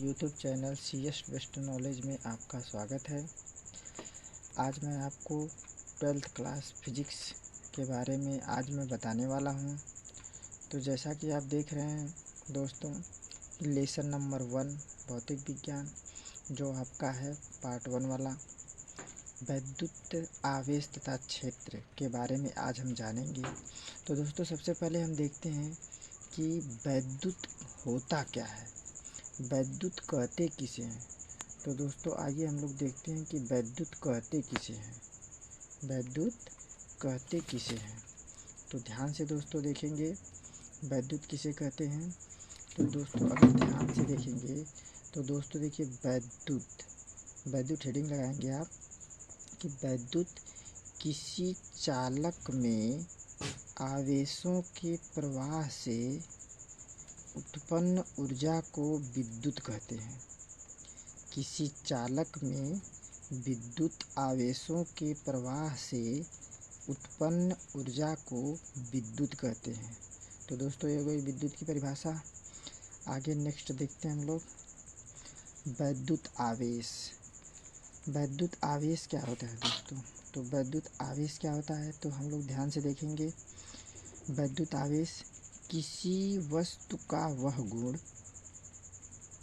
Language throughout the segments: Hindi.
YouTube channel CS best knowledge में आपका स्वागत है। आज मैं आपको 12th क्लास फिजिक्स के बारे में मैं बताने वाला हूं। तो जैसा कि आप देख रहे हैं दोस्तों, लेसन नंबर 1 भौतिक विज्ञान जो आपका है पार्ट 1 वाला वैद्युत आवेश तथा क्षेत्र के बारे में आज हम जानेंगे। तो दोस्तों सबसे पहले हम देखते हैं कि वैद्युत होता क्या है, वैद्युत कहते किसे हैं। तो दोस्तों आइए हम लोग देखते हैं कि वैद्युत कहते किसे हैं, वैद्युत कहते किसे हैं। तो ध्यान से दोस्तों देखेंगे वैद्युत किसे कहते हैं। तो दोस्तों अगर ध्यान से देखेंगे तो दोस्तों देखिए वैद्युत हेडिंग लगाएंगे आप कि वैद्युत किसी चालक में आवेशों के प्रवाह से उत्पन्न ऊर्जा को विद्युत कहते हैं। किसी चालक में विद्युत आवेशों के प्रवाह से उत्पन्न ऊर्जा को विद्युत कहते हैं। तो दोस्तों ये गई विद्युत की परिभाषा। आगे नेक्स्ट देखते हैं हम लोग वैद्युत आवेश। वैद्युत आवेश क्या होता है दोस्तों? तो वैद्युत आवेश क्या होता है तो हम लोग ध्यान से देखेंगे। वैद्युत आवेश किसी वस्तु का वह गुण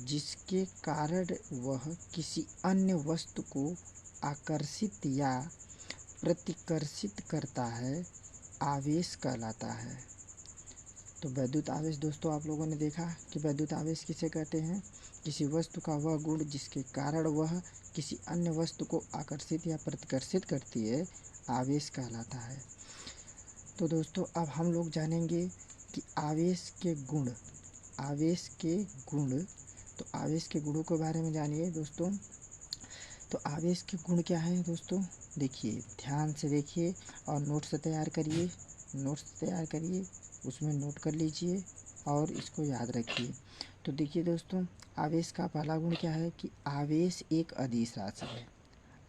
जिसके कारण वह किसी अन्य वस्तु को आकर्षित या प्रतिकर्षित करता है, आवेश कहलाता है। तो वैद्युत आवेश दोस्तों आप लोगों ने देखा कि वैद्युत आवेश किसे कहते हैं? किसी वस्तु का वह गुण जिसके कारण वह किसी अन्य वस्तु को आकर्षित या प्रतिकर्षित करती है, आवेश कहलाता है। तो दोस्तों अब हम लोग जानेंगे कि आवेश के गुण। तो आवेश के गुणों के बारे में जानिए दोस्तों। तो आवेश के गुण क्या हैं दोस्तों? देखिए ध्यान से देखिए और नोट्स तैयार करिए, उसमें नोट कर लीजिए और इसको याद रखिए। तो देखिए दोस्तों आवेश का पहला गुण क्या है कि आवेश एक अदिश राशि है।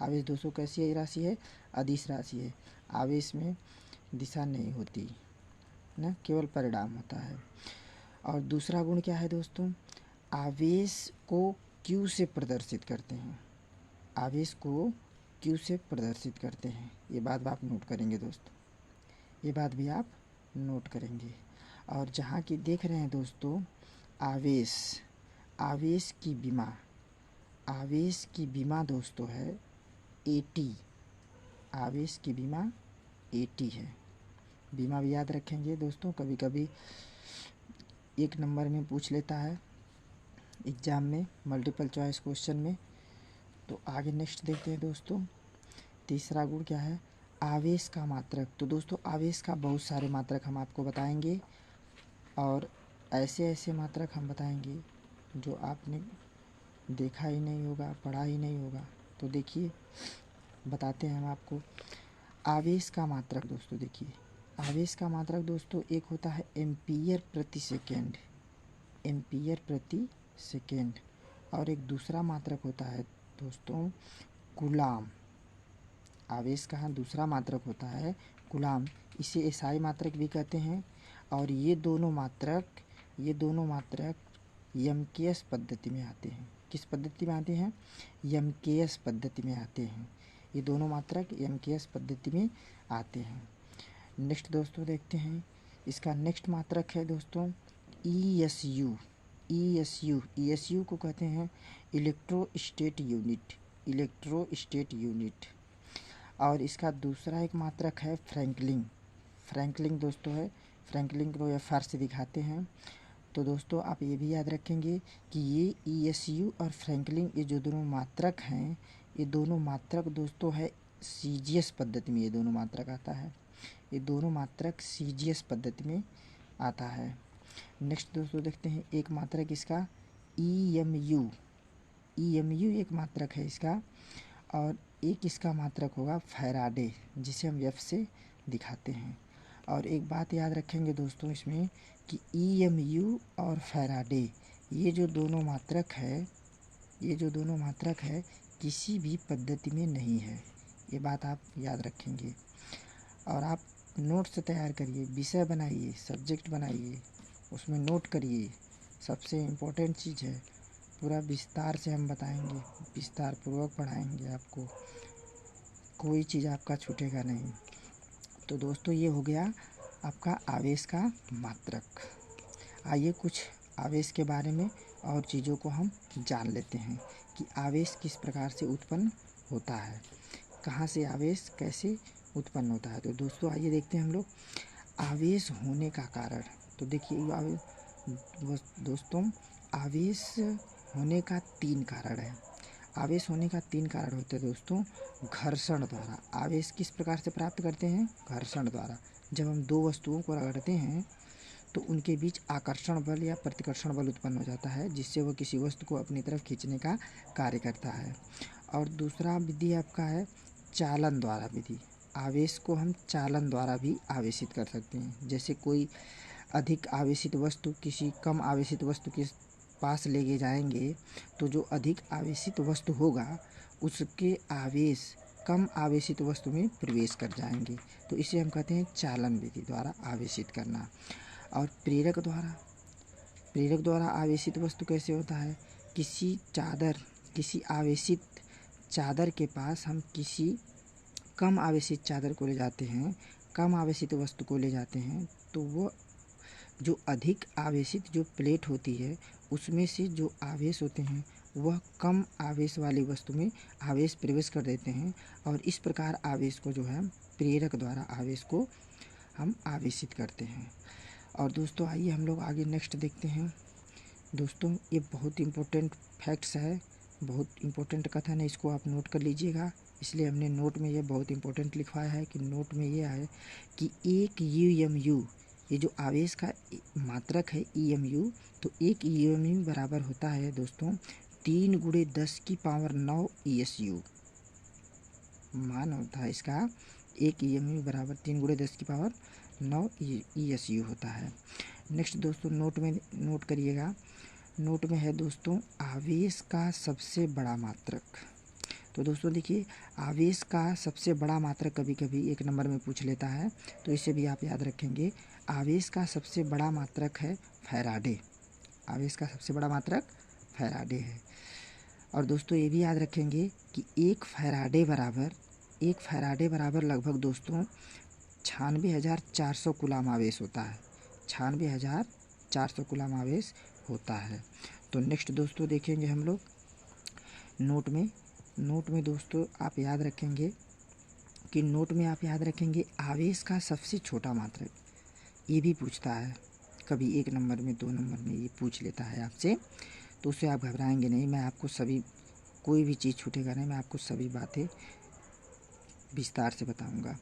आवेश दोस्तों कैसी राशि है? अदिश राशि है। आवेश में दिशा नहीं होती ना, केवल परिणाम होता है। और दूसरा गुण क्या है दोस्तों? आवेश को Q से प्रदर्शित करते हैं। आवेश को Q से प्रदर्शित करते हैं। ये बात आप नोट करेंगे दोस्तों, ये बात भी आप नोट करेंगे। और जहाँ की देख रहे हैं दोस्तों आवेश की विमा दोस्तों है AT। आवेश की विमा AT है। विमा भी याद रखेंगे दोस्तों, कभी कभी 1 नंबर में पूछ लेता है एग्ज़ाम में, मल्टीपल चॉइस क्वेश्चन में। तो आगे नेक्स्ट देखते हैं दोस्तों। तीसरा गुण क्या है? आवेश का मात्रक। तो दोस्तों आवेश का बहुत सारे मात्रक हम आपको बताएंगे और ऐसे मात्रक हम बताएंगे जो आपने देखा ही नहीं होगा, पढ़ा ही नहीं होगा। तो देखिए बताते हैं हम आपको आवेश का मात्रक। दोस्तों देखिए आवेश का मात्रक दोस्तों एक होता है एम्पीयर प्रति सेकेंड, और एक दूसरा मात्रक होता है दोस्तों कूलाम। आवेश का दूसरा मात्रक होता है कूलाम। इसे SI मात्रक भी कहते हैं। और ये दोनों मात्रक यमकेएस पद्धति में आते हैं। किस पद्धति में आते हैं? यमकेएस पद्धति में आते हैं। ये दोनों मात्रक यमकेएस पद्धति में आते हैं। नेक्स्ट दोस्तों देखते हैं, इसका नेक्स्ट मात्रक है दोस्तों ESU को कहते हैं इलेक्ट्रोस्टेट यूनिट। और इसका दूसरा एक मात्रक है फ्रैंकलिंग दोस्तों है। फ्रैंकलिंग को FR से दिखाते हैं। तो दोस्तों आप ये भी याद रखेंगे कि ये ESU और फ्रैंकलिंग ये जो दोनों मात्रक हैं, ये दोनों मात्रक दोस्तों है CGS पद्धति में। ये दोनों मात्रक आता है, ये दोनों मात्रक CGS पद्धति में आता है। नेक्स्ट दोस्तों देखते हैं एक मात्रक इसका EMU एक मात्रक है इसका। और एक इसका मात्रक होगा फैराडे, जिसे हम F से दिखाते हैं। और एक बात याद रखेंगे दोस्तों इसमें कि EMU और फैराडे ये जो दोनों मात्रक है किसी भी पद्धति में नहीं है। ये बात आप याद रखेंगे। और आप नोट्स तैयार करिए, विषय बनाइए, सब्जेक्ट बनाइए, उसमें नोट करिए। सबसे इम्पोर्टेंट चीज़ है पूरा विस्तार से हम बताएंगे, विस्तार पूर्वक पढ़ाएंगे आपको, कोई चीज़ आपका छूटेगा नहीं। तो दोस्तों ये हो गया आपका आवेश का मात्रक। आइए कुछ आवेश के बारे में और चीज़ों को हम जान लेते हैं कि आवेश किस प्रकार से उत्पन्न होता है, कहाँ से आवेश कैसे उत्पन्न होता है। तो दोस्तों आइए देखते हैं हम लोग आवेश होने का कारण। तो देखिए दोस्तों आवेश होने का 3 कारण है। आवेश होने का 3 कारण होते हैं दोस्तों। घर्षण द्वारा आवेश किस प्रकार से प्राप्त करते हैं? घर्षण द्वारा। जब हम दो वस्तुओं को रगड़ते हैं तो उनके बीच आकर्षण बल या प्रतिकर्षण बल उत्पन्न हो जाता है, जिससे वह किसी वस्तु को अपनी तरफ खींचने का कार्य करता है। और दूसरा विधि आपका है चालन द्वारा विधि। आवेश को हम चालन द्वारा भी आवेशित कर सकते हैं। जैसे कोई अधिक आवेशित वस्तु किसी कम आवेशित वस्तु के पास लेके जाएंगे तो जो अधिक आवेशित वस्तु होगा उसके आवेश कम आवेशित वस्तु में प्रवेश कर जाएंगे। तो इसे हम कहते हैं चालन विधि द्वारा आवेशित करना। और प्रेरक द्वारा आवेशित वस्तु कैसे होता है? किसी आवेशित चादर के पास हम किसी कम आवेशित चादर को ले जाते हैं, कम आवेशित वस्तु को ले जाते हैं, तो वो जो अधिक आवेशित जो प्लेट होती है उसमें से जो आवेश होते हैं वह कम आवेश वाली वस्तु में आवेश प्रवेश कर देते हैं, और इस प्रकार आवेश को जो है प्रेरक द्वारा आवेश को हम आवेशित करते हैं। और दोस्तों आइए हम लोग आगे नेक्स्ट देखते हैं। दोस्तों ये बहुत इम्पोर्टेंट फैक्ट्स है, बहुत इम्पोर्टेंट कथन है, इसको आप नोट कर लीजिएगा। इसलिए हमने नोट में ये बहुत इम्पोर्टेंट लिखवाया है कि नोट में ये है कि एक EMU, ये जो आवेश का मात्रक है EMU, तो एक EMU बराबर होता है दोस्तों 3 × 10⁹ ESU। मान होता है इसका एक EMU बराबर 3 × 10⁹ ESU होता है। नेक्स्ट दोस्तों नोट में नोट करिएगा, नोट में है दोस्तों आवेश का सबसे बड़ा मात्रक। तो दोस्तों देखिए आवेश का सबसे बड़ा मात्रक कभी कभी 1 नंबर में पूछ लेता है, तो इसे भी आप याद रखेंगे। आवेश का सबसे बड़ा मात्रक है फैराडे। आवेश का सबसे बड़ा मात्रक फैराडे है। और दोस्तों ये भी याद रखेंगे कि एक फैराडे बराबर लगभग दोस्तों 96,400 कूलाम आवेश होता है। 96,400 कूलाम आवेश होता है। तो नेक्स्ट दोस्तों देखेंगे हम लोग नोट में दोस्तों आप याद रखेंगे आवेश का सबसे छोटा मात्रक। ये भी पूछता है कभी 1 नंबर में 2 नंबर में, ये पूछ लेता है आपसे, तो उससे आप घबराएंगे नहीं। मैं आपको सभी, कोई भी चीज़ छूटेगा नहीं, मैं आपको सभी बातें विस्तार से बताऊंगा।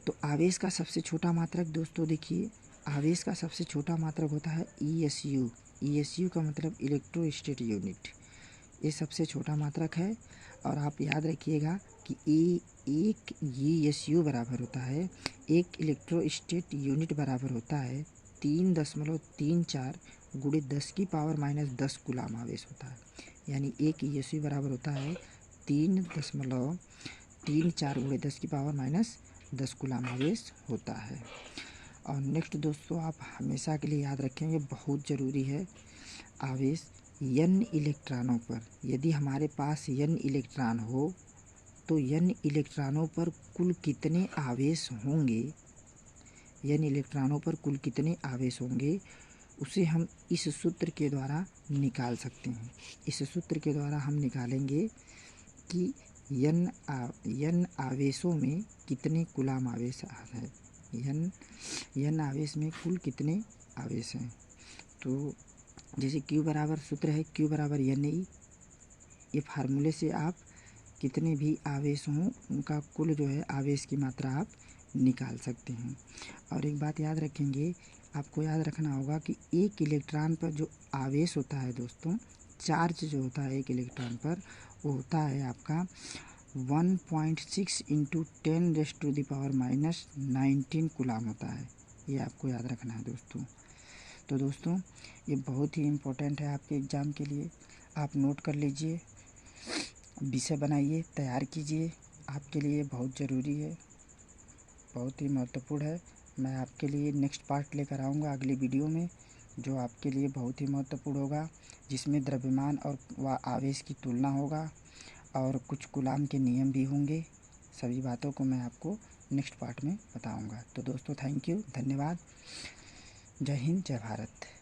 तो आवेश का सबसे छोटा मात्रक दोस्तों देखिए, आवेश का सबसे छोटा मात्रक होता है ESU। ESU का मतलब इलेक्ट्रोस्टैटिक यूनिट, ये सबसे छोटा मात्रक है। और आप याद रखिएगा कि एक ESU बराबर होता है, एक इलेक्ट्रोस्टैटिक यूनिट बराबर होता है 3.34 × 10⁻⁻10 कूलाम आवेश होता है। यानी एक ESU बराबर होता है 3.34 × 10⁻⁻10 कूलाम आवेश होता है। और नेक्स्ट दोस्तों आप हमेशा के लिए याद रखेंगे, बहुत ज़रूरी है, आवेश N इलेक्ट्रॉनों पर, यदि हमारे पास N इलेक्ट्रॉन हो तो N इलेक्ट्रॉनों पर कुल कितने आवेश होंगे, N इलेक्ट्रॉनों पर कुल कितने आवेश होंगे, उसे हम इस सूत्र के द्वारा निकाल सकते हैं। इस सूत्र के द्वारा हम निकालेंगे कि N आवेशों में कितने कूलाम आवेश है, N आवेश में कुल कितने आवेश हैं। तो जैसे Q बराबर सूत्र है Q बराबर NE, ये फार्मूले से आप कितने भी आवेश हों उनका कुल जो है आवेश की मात्रा आप निकाल सकते हैं। और एक बात याद रखेंगे, आपको याद रखना होगा कि एक इलेक्ट्रॉन पर जो आवेश होता है दोस्तों, चार्ज जो होता है एक इलेक्ट्रॉन पर, वो होता है आपका 1.6 × 10⁻⁻19 कूलाम होता है। ये आपको याद रखना है दोस्तों। तो दोस्तों ये बहुत ही इम्पोर्टेंट है आपके एग्ज़ाम के लिए, आप नोट कर लीजिए, विषय बनाइए, तैयार कीजिए, आपके लिए बहुत ज़रूरी है, बहुत ही महत्वपूर्ण है। मैं आपके लिए नेक्स्ट पार्ट लेकर आऊँगा अगली वीडियो में, जो आपके लिए बहुत ही महत्वपूर्ण होगा। जिसमें द्रव्यमान और व आवेश की तुलना होगा और कुछ कूलाम के नियम भी होंगे। सभी बातों को मैं आपको नेक्स्ट पार्ट में बताऊंगा। तो दोस्तों थैंक यू, धन्यवाद। जय हिंद, जय भारत।